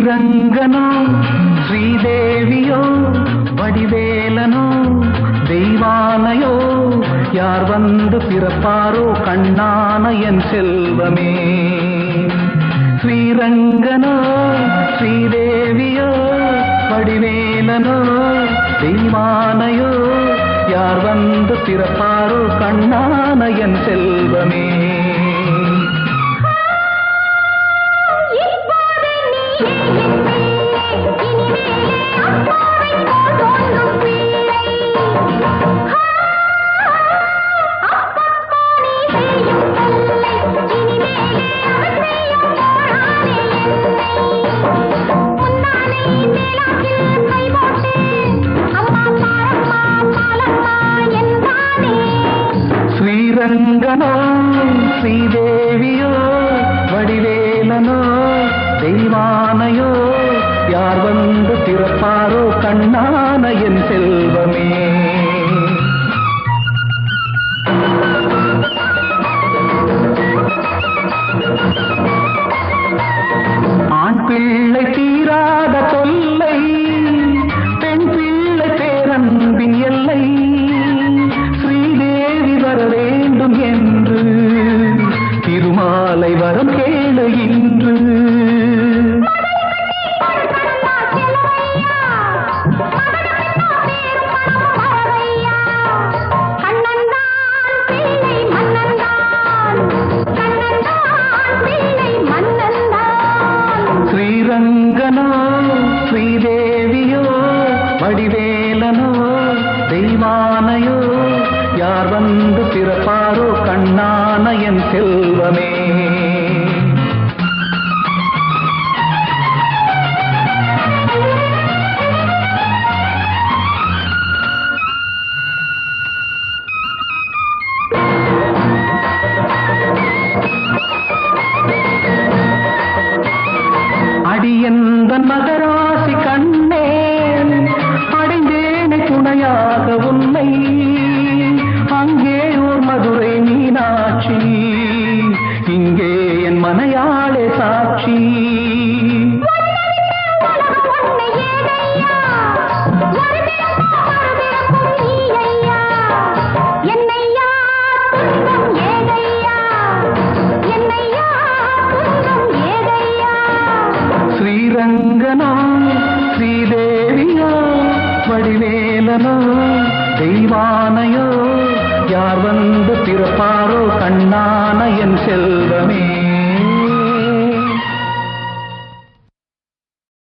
ஸ்ரீரங்கனோ ஸ்ரீதேவியோ வடிவேலனோ தெய்வானையோ யார் வந்து பிறப்பாரோ கண்ணான என் செல்வமே. ஸ்ரீரங்கனோ ஸ்ரீதேவியோ வடிவேலனோ தெய்வானையோ யார் வந்து பிறப்பாரோ கண்ணான என் செல்வமே. ஸ்ரீரங்கனோ ஸ்ரீதேவியோ வடிவேலனோ தெய்வானையோ யார் வந்து பிறப்பாரோ கண்ணான என் செல்வமே. ஆண் பிள்ளை தீராத தொல்லை, பெண் பிள்ளை பேரன்பின் எல்லை, ஸ்ரீதேவி வர வேண்டும் என்று திருமாலை வரம் கேளு இன்று. ஸ்ரீரங்கனோ ஸ்ரீதேவியோ வடிவேலனோ தெய்வானையோ யார் வந்து பிறப்பாரோ கண்ணான என் செல்வமே. அடியந்தன் மகராசி கண்ணே அடைந்தேனை துணையாக உன்னை, அங்கே ஓர் மதுரை மீனாட்சி, இங்கே என் மனையாளே சாட்சி. ஸ்ரீரங்கனோ ஸ்ரீதேவியோ வடிவேலனோ தெய்வானையோ யார் வந்து பிறப்பாரோ கண்ணான என் செல்வமே.